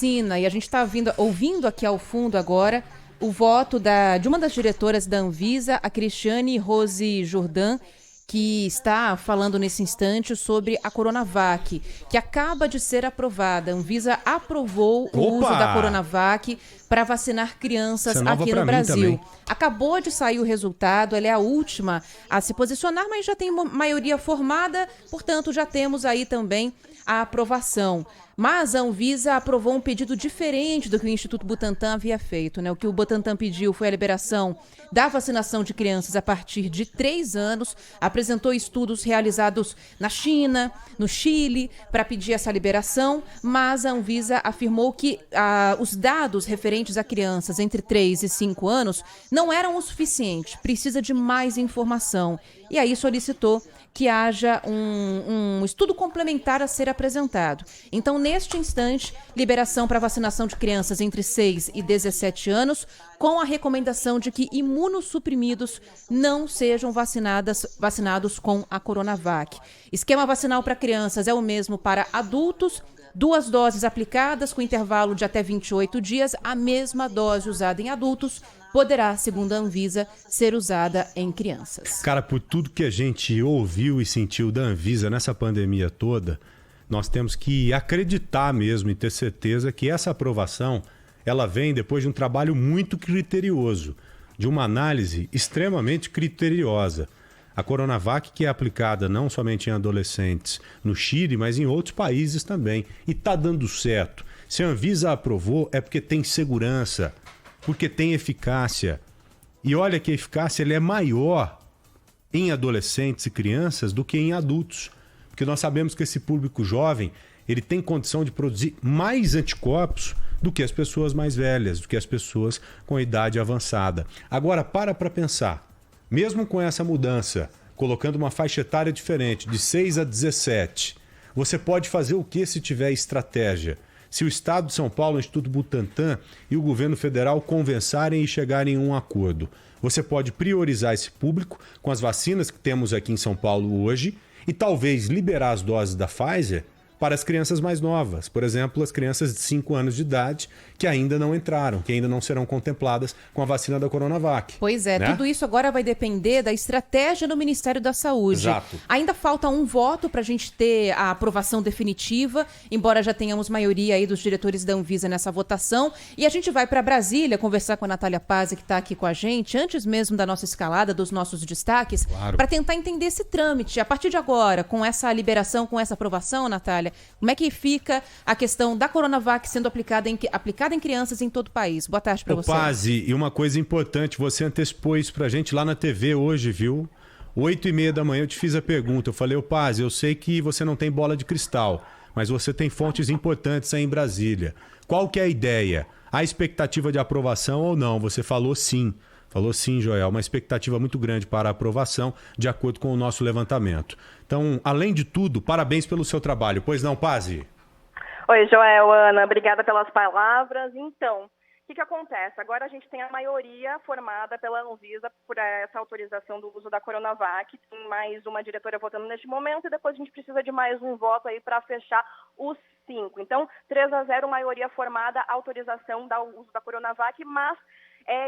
E a gente está ouvindo aqui ao fundo agora o voto de uma das diretoras da Anvisa, a Cristiane Rose Jordan, que está falando nesse instante sobre a Coronavac, que acaba de ser aprovada. A Anvisa aprovou o uso da Coronavac para vacinar crianças aqui no Brasil. Acabou de sair o resultado, ela é a última a se posicionar, mas já tem uma maioria formada, portanto já temos aí também a aprovação. Mas a Anvisa aprovou um pedido diferente do que o Instituto Butantan havia feito, né? O que o Butantan pediu foi a liberação da vacinação de crianças a partir de 3 anos, apresentou estudos realizados na China, no Chile, para pedir essa liberação, mas a Anvisa afirmou que os dados referentes a crianças entre 3 e 5 anos não eram o suficiente, precisa de mais informação. E aí solicitou que haja um estudo complementar a ser apresentado. Então, neste instante, liberação para vacinação de crianças entre 6 e 17 anos, com a recomendação de que imunossuprimidos não sejam vacinados com a Coronavac. Esquema vacinal para crianças é o mesmo para adultos, 2 doses aplicadas com intervalo de até 28 dias, a mesma dose usada em adultos poderá, segundo a Anvisa, ser usada em crianças. Cara, por tudo que a gente ouviu e sentiu da Anvisa nessa pandemia toda, nós temos que acreditar mesmo e ter certeza que essa aprovação, ela vem depois de um trabalho muito criterioso, de uma análise extremamente criteriosa. A Coronavac, que é aplicada não somente em adolescentes no Chile, mas em outros países também. E está dando certo. Se a Anvisa aprovou, é porque tem segurança, porque tem eficácia. E olha que a eficácia ela é maior em adolescentes e crianças do que em adultos. Porque nós sabemos que esse público jovem ele tem condição de produzir mais anticorpos do que as pessoas mais velhas, do que as pessoas com idade avançada. Agora, para pensar. Mesmo com essa mudança, colocando uma faixa etária diferente, de 6 a 17, você pode fazer o que se tiver estratégia? Se o Estado de São Paulo, o Instituto Butantan e o governo federal conversarem e chegarem em um acordo, você pode priorizar esse público com as vacinas que temos aqui em São Paulo hoje e talvez liberar as doses da Pfizer para as crianças mais novas. Por exemplo, as crianças de 5 anos de idade que ainda não entraram, que ainda não serão contempladas com a vacina da Coronavac. Pois é, né? Tudo isso agora vai depender da estratégia do Ministério da Saúde. Exato. Ainda falta um voto para a gente ter a aprovação definitiva, embora já tenhamos maioria aí dos diretores da Anvisa nessa votação. E a gente vai para Brasília conversar com a Natália Pazzi, que está aqui com a gente, antes mesmo da nossa escalada, dos nossos destaques, para tentar entender esse trâmite. A partir de agora, com essa liberação, com essa aprovação, Natália, como é que fica a questão da Coronavac sendo aplicada em crianças em todo o país? Boa tarde para você. Pazzi, e uma coisa importante, você antecipou isso pra gente lá na TV hoje, viu? 8h30 da manhã eu te fiz a pergunta. Eu falei, Pazzi, eu sei que você não tem bola de cristal, mas você tem fontes importantes aí em Brasília. Qual que é a ideia? Há expectativa de aprovação ou não? Você falou sim. Falou sim, Joel, uma expectativa muito grande para a aprovação, de acordo com o nosso levantamento. Então, além de tudo, parabéns pelo seu trabalho. Pois não, Pazzi? Oi, Joel, Ana, obrigada pelas palavras. Então, o que acontece? Agora a gente tem a maioria formada pela Anvisa por essa autorização do uso da Coronavac. Tem mais uma diretora votando neste momento e depois a gente precisa de mais um voto aí para fechar os 5. Então, 3-0, maioria formada, autorização do uso da Coronavac, mas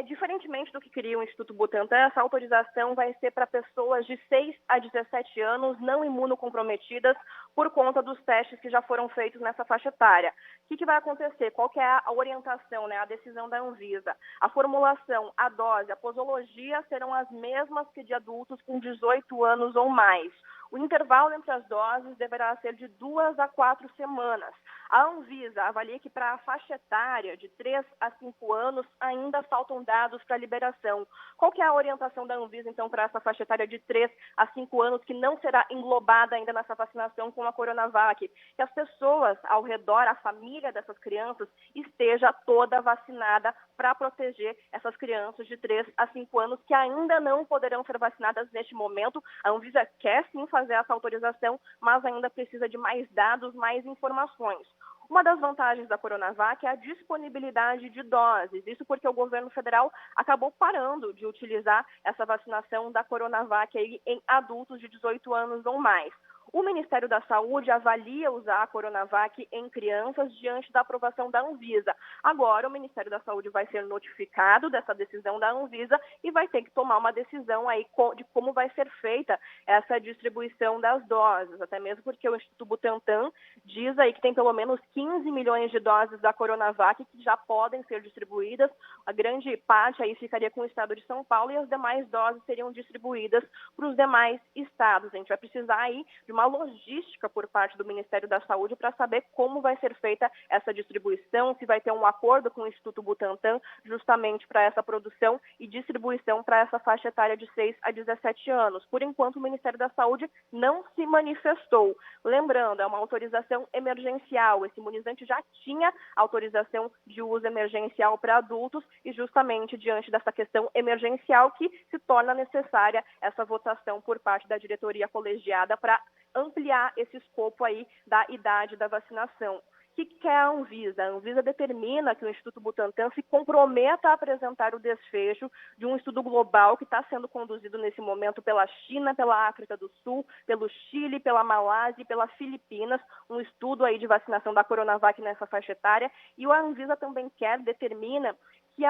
diferentemente do que queria o Instituto Butantan, essa autorização vai ser para pessoas de 6 a 17 anos não imunocomprometidas por conta dos testes que já foram feitos nessa faixa etária. O que vai acontecer? Qual que é a orientação, né? A decisão da Anvisa? A formulação, a dose, a posologia serão as mesmas que de adultos com 18 anos ou mais. O intervalo entre as doses deverá ser de 2 a 4 semanas. A Anvisa avalia que para a faixa etária de 3 a 5 anos ainda faltam dados para liberação. Qual que é a orientação da Anvisa, então, para essa faixa etária de 3 a 5 anos que não será englobada ainda nessa vacinação com a Coronavac? Que as pessoas ao redor, a família dessas crianças, esteja toda vacinada para proteger essas crianças de 3 a 5 anos que ainda não poderão ser vacinadas neste momento. A Anvisa quer sim fazer essa autorização, mas ainda precisa de mais dados, mais informações. Uma das vantagens da Coronavac é a disponibilidade de doses. Isso porque o governo federal acabou parando de utilizar essa vacinação da Coronavac aí em adultos de 18 anos ou mais. O Ministério da Saúde avalia usar a Coronavac em crianças diante da aprovação da Anvisa. Agora, o Ministério da Saúde vai ser notificado dessa decisão da Anvisa e vai ter que tomar uma decisão aí de como vai ser feita essa distribuição das doses, até mesmo porque o Instituto Butantan diz aí que tem pelo menos 15 milhões de doses da Coronavac que já podem ser distribuídas. A grande parte aí ficaria com o estado de São Paulo e as demais doses seriam distribuídas para os demais estados. A gente vai precisar aí de uma logística por parte do Ministério da Saúde para saber como vai ser feita essa distribuição, se vai ter um acordo com o Instituto Butantan justamente para essa produção e distribuição para essa faixa etária de 6 a 17 anos. Por enquanto, o Ministério da Saúde não se manifestou. Lembrando, é uma autorização emergencial. Esse imunizante já tinha autorização de uso emergencial para adultos e justamente diante dessa questão emergencial que se torna necessária essa votação por parte da diretoria colegiada para ampliar esse escopo aí da idade da vacinação. O que é a Anvisa? A Anvisa determina que o Instituto Butantan se comprometa a apresentar o desfecho de um estudo global que está sendo conduzido nesse momento pela China, pela África do Sul, pelo Chile, pela Malásia e pela Filipinas, um estudo aí de vacinação da Coronavac nessa faixa etária. E a Anvisa também determina que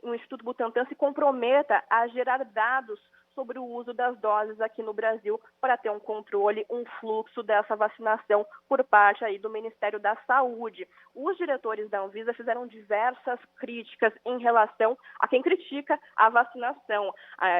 o Instituto Butantan se comprometa a gerar dados sobre o uso das doses aqui no Brasil para ter um controle, um fluxo dessa vacinação por parte aí do Ministério da Saúde. Os diretores da Anvisa fizeram diversas críticas em relação a quem critica a vacinação.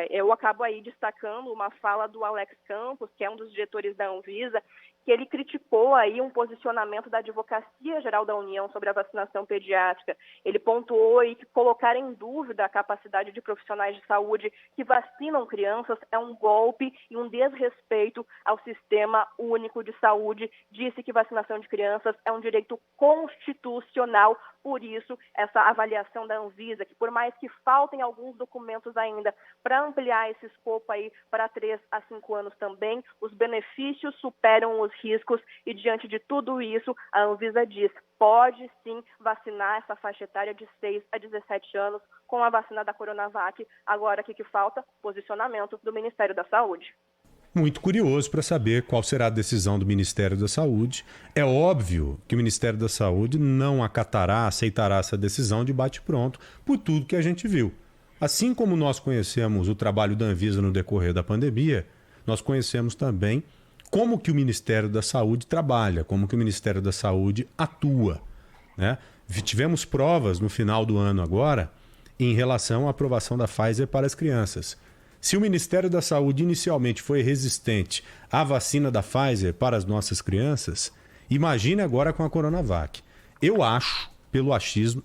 Eu acabo aí destacando uma fala do Alex Campos, que é um dos diretores da Anvisa, que ele criticou aí um posicionamento da Advocacia Geral da União sobre a vacinação pediátrica. Ele pontuou aí que colocar em dúvida a capacidade de profissionais de saúde que vacinam crianças é um golpe e um desrespeito ao Sistema Único de Saúde. Disse que vacinação de crianças é um direito constitucional. Por isso, essa avaliação da Anvisa, que por mais que faltem alguns documentos ainda para ampliar esse escopo aí para 3 a 5 anos também, os benefícios superam os riscos e diante de tudo isso, a Anvisa diz, pode sim vacinar essa faixa etária de 6 a 17 anos com a vacina da Coronavac. Agora, o que falta? Posicionamento do Ministério da Saúde. Muito curioso para saber qual será a decisão do Ministério da Saúde. É óbvio que o Ministério da Saúde não aceitará essa decisão de bate-pronto por tudo que a gente viu. Assim como nós conhecemos o trabalho da Anvisa no decorrer da pandemia, nós conhecemos também como que o Ministério da Saúde trabalha, como que o Ministério da Saúde atua, né? Tivemos provas no final do ano agora em relação à aprovação da Pfizer para as crianças. Se o Ministério da Saúde inicialmente foi resistente à vacina da Pfizer para as nossas crianças, imagine agora com a Coronavac. Eu acho, pelo achismo,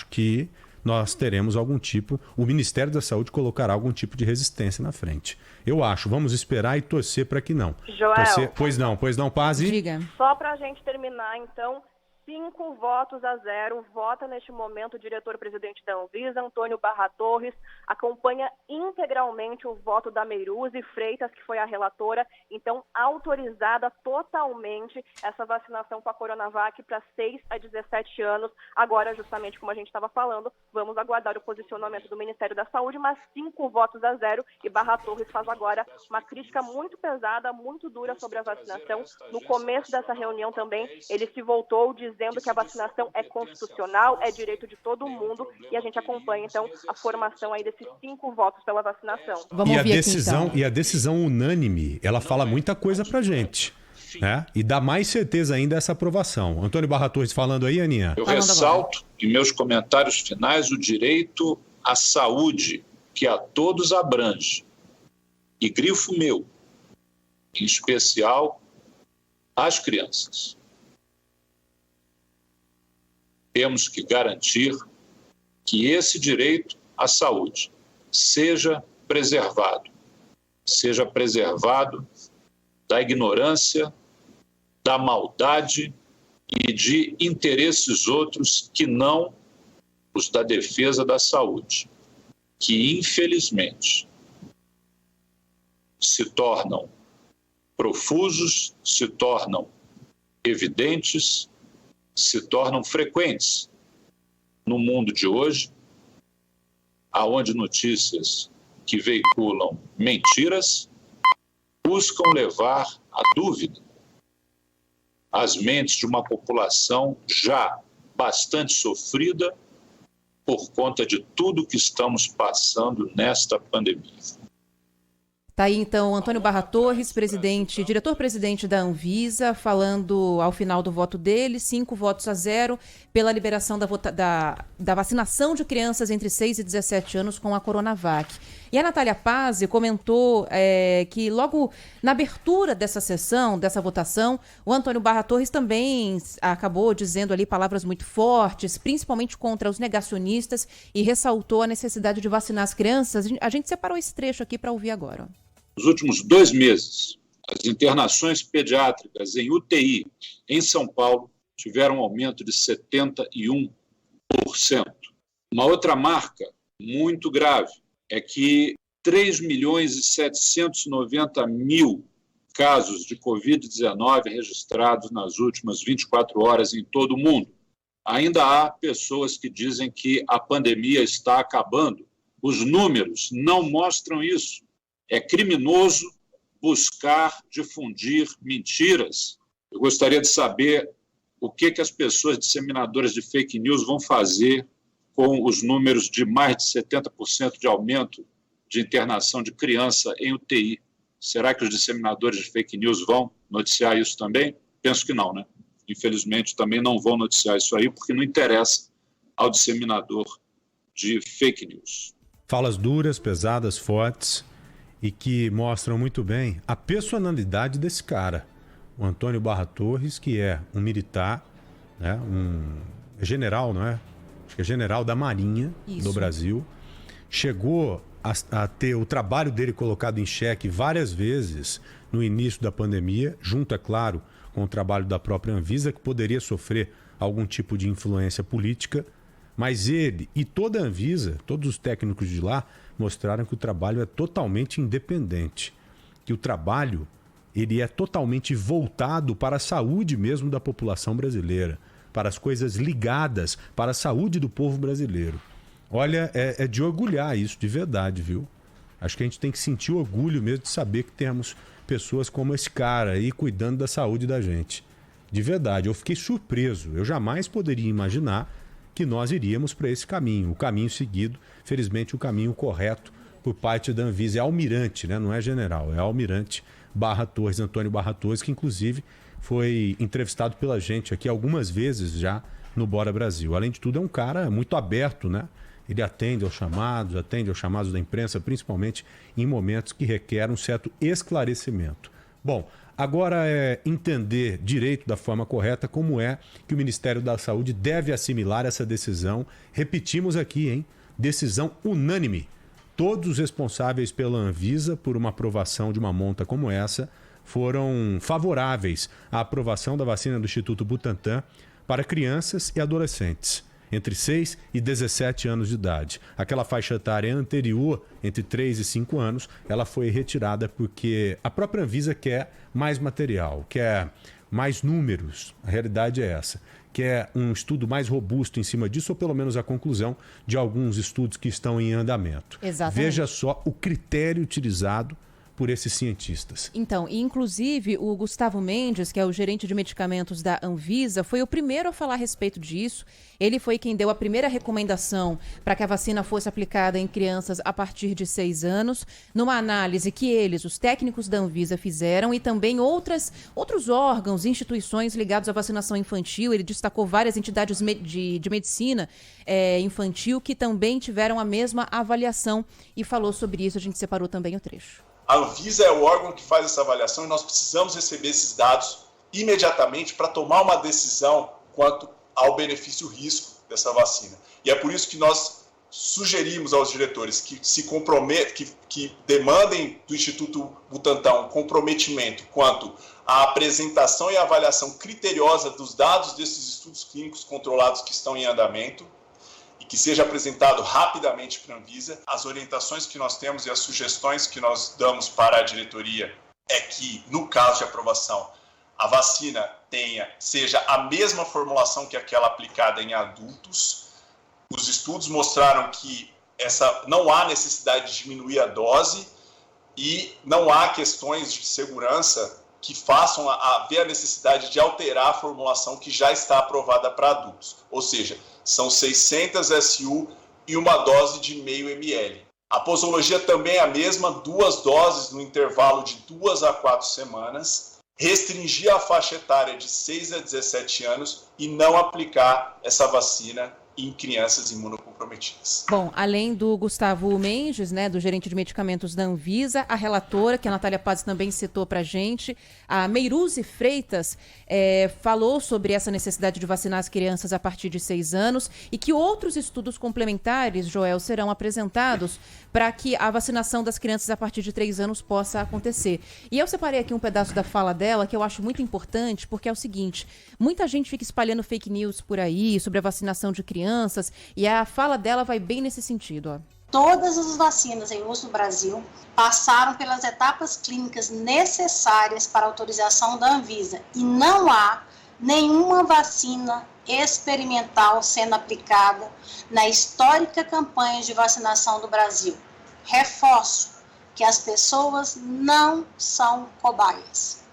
que nós teremos o Ministério da Saúde colocará algum tipo de resistência na frente. Eu acho, vamos esperar e torcer para que não. Joel. Pois não, Pazzi? Diga. Só para a gente terminar, então, 5 votos a 0, vota neste momento o diretor-presidente da Anvisa, Antônio Barra Torres, acompanha integralmente o voto da Meiruzi Freitas, que foi a relatora, então autorizada totalmente essa vacinação com a Coronavac para 6 a 17 anos. Agora, justamente como a gente estava falando, vamos aguardar o posicionamento do Ministério da Saúde, mas 5 votos a 0 e Barra Torres faz agora uma crítica muito pesada, muito dura sobre a vacinação. No começo dessa reunião também, ele se voltou dizendo que a vacinação é constitucional, é direito de todo mundo e a gente acompanha, então, a formação aí desses 5 votos pela vacinação. Vamos ouvir aqui, então. E a decisão unânime, ela fala muita coisa pra gente, né? E dá mais certeza ainda essa aprovação. Antônio Barra Torres falando aí, Aninha? Eu ressalto em meus comentários finais o direito à saúde, que a todos abrange. E grifo meu, em especial às crianças. Temos que garantir que esse direito à saúde seja preservado da ignorância, da maldade e de interesses outros que não os da defesa da saúde, que infelizmente se tornam profusos, se tornam evidentes, se tornam frequentes no mundo de hoje, aonde notícias que veiculam mentiras buscam levar a dúvida às mentes de uma população já bastante sofrida por conta de tudo que estamos passando nesta pandemia. Tá aí, então, Antônio Barra Torres, diretor-presidente da Anvisa, falando ao final do voto dele, 5-0 pela liberação da vacinação de crianças entre 6 e 17 anos com a Coronavac. E a Natália Pazzi comentou que logo na abertura dessa sessão, dessa votação, o Antônio Barra Torres também acabou dizendo ali palavras muito fortes, principalmente contra os negacionistas, e ressaltou a necessidade de vacinar as crianças. A gente separou esse trecho aqui para ouvir agora. Nos últimos 2 meses, as internações pediátricas em UTI em São Paulo tiveram um aumento de 71%. Uma outra marca muito grave é que 3.790.000 casos de Covid-19 registrados nas últimas 24 horas em todo o mundo. Ainda há pessoas que dizem que a pandemia está acabando. Os números não mostram isso. É criminoso buscar difundir mentiras. Eu gostaria de saber o que as pessoas disseminadoras de fake news vão fazer com os números de mais de 70% de aumento de internação de criança em UTI. Será que os disseminadores de fake news vão noticiar isso também? Penso que não, né? Infelizmente, também não vão noticiar isso aí, porque não interessa ao disseminador de fake news. Falas duras, pesadas, fortes, e que mostram muito bem a personalidade desse cara, o Antônio Barra Torres, que é um militar, né, um general, não é? Acho que é general da Marinha do Brasil. Chegou a ter o trabalho dele colocado em xeque várias vezes no início da pandemia, junto, é claro, com o trabalho da própria Anvisa, que poderia sofrer algum tipo de influência política, mas ele e toda a Anvisa, todos os técnicos de lá, mostraram que o trabalho é totalmente independente, que o trabalho ele é totalmente voltado para a saúde mesmo da população brasileira, para as coisas ligadas para a saúde do povo brasileiro. Olha, é de orgulhar isso de verdade, viu? Acho que a gente tem que sentir orgulho mesmo de saber que temos pessoas como esse cara aí cuidando da saúde da gente. De verdade, eu fiquei surpreso. Eu jamais poderia imaginar que nós iríamos para esse caminho. O caminho seguido, felizmente o caminho correto por parte da Anvisa. É almirante, né? Não é general, é almirante Barra Torres, Antônio Barra Torres, que inclusive foi entrevistado pela gente aqui algumas vezes já no Bora Brasil. Além de tudo, é um cara muito aberto, né? Ele atende aos chamados da imprensa, principalmente em momentos que requerem um certo esclarecimento. Bom, agora é entender direito da forma correta como é que o Ministério da Saúde deve assimilar essa decisão. Repetimos aqui, hein? Decisão unânime. Todos os responsáveis pela Anvisa por uma aprovação de uma monta como essa foram favoráveis à aprovação da vacina do Instituto Butantan para crianças e adolescentes entre 6 e 17 anos de idade. Aquela faixa etária anterior, entre 3 e 5 anos, ela foi retirada porque a própria Anvisa quer mais material, quer mais números. A realidade é essa. Quer um estudo mais robusto em cima disso, ou pelo menos a conclusão de alguns estudos que estão em andamento. Exatamente. Veja só o critério utilizado por esses cientistas. Então, e inclusive o Gustavo Mendes, que é o gerente de medicamentos da Anvisa, foi o primeiro a falar a respeito disso. Ele foi quem deu a primeira recomendação para que a vacina fosse aplicada em crianças a partir de 6 anos, numa análise que eles, os técnicos da Anvisa, fizeram, e também outros órgãos, instituições ligados à vacinação infantil. Ele destacou várias entidades de medicina infantil que também tiveram a mesma avaliação, e falou sobre isso. A gente separou também o trecho. A Anvisa é o órgão que faz essa avaliação e nós precisamos receber esses dados imediatamente para tomar uma decisão quanto ao benefício-risco dessa vacina. E é por isso que nós sugerimos aos diretores que se comprometam, que demandem do Instituto Butantan um comprometimento quanto à apresentação e avaliação criteriosa dos dados desses estudos clínicos controlados que estão em andamento, que seja apresentado rapidamente para a Anvisa. As orientações que nós temos e as sugestões que nós damos para a diretoria é que, no caso de aprovação, a vacina seja a mesma formulação que aquela aplicada em adultos. Os estudos mostraram que não há necessidade de diminuir a dose e não há questões de segurança que façam haver a necessidade de alterar a formulação que já está aprovada para adultos. Ou seja, são 600 SU e uma dose de 0,5 ml. A posologia também é a mesma, 2 doses no intervalo de 2 a 4 semanas, restringir a faixa etária de 6 a 17 anos e não aplicar essa vacina em crianças imunocomprometidas. Bom, além do Gustavo Menges, né, do gerente de medicamentos da Anvisa, a relatora, que a Natália Paz também citou para a gente, a Meiruzi Freitas, falou sobre essa necessidade de vacinar as crianças a partir de 6 anos e que outros estudos complementares, Joel, serão apresentados para que a vacinação das crianças a partir de 3 anos possa acontecer. E eu separei aqui um pedaço da fala dela que eu acho muito importante, porque é o seguinte, muita gente fica espalhando fake news por aí sobre a vacinação de crianças, e a fala dela vai bem nesse sentido. Ó. Todas as vacinas em uso no Brasil passaram pelas etapas clínicas necessárias para a autorização da Anvisa e não há nenhuma vacina experimental sendo aplicada na histórica campanha de vacinação do Brasil. Reforço que as pessoas não são cobaias.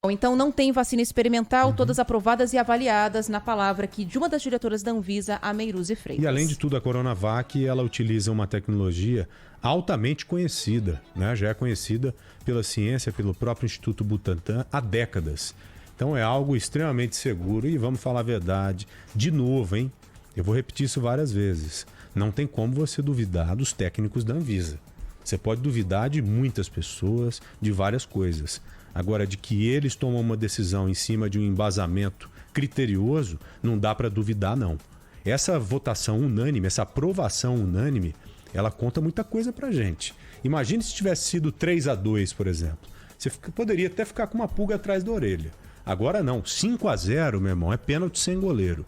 Então não tem vacina experimental, todas aprovadas e avaliadas, na palavra aqui de uma das diretoras da Anvisa, a Meiruzi Freitas. E além de tudo, a Coronavac, ela utiliza uma tecnologia altamente conhecida, né? Já é conhecida pela ciência, pelo próprio Instituto Butantan há décadas. Então é algo extremamente seguro e vamos falar a verdade, de novo, hein? Eu vou repetir isso várias vezes. Não tem como você duvidar dos técnicos da Anvisa. Você pode duvidar de muitas pessoas, de várias coisas. Agora, de que eles tomam uma decisão em cima de um embasamento criterioso, não dá para duvidar, não. Essa votação unânime, essa aprovação unânime, ela conta muita coisa pra gente. Imagine se tivesse sido 3-2, por exemplo. Você poderia até ficar com uma pulga atrás da orelha. Agora não, 5-0, meu irmão, é pênalti sem goleiro.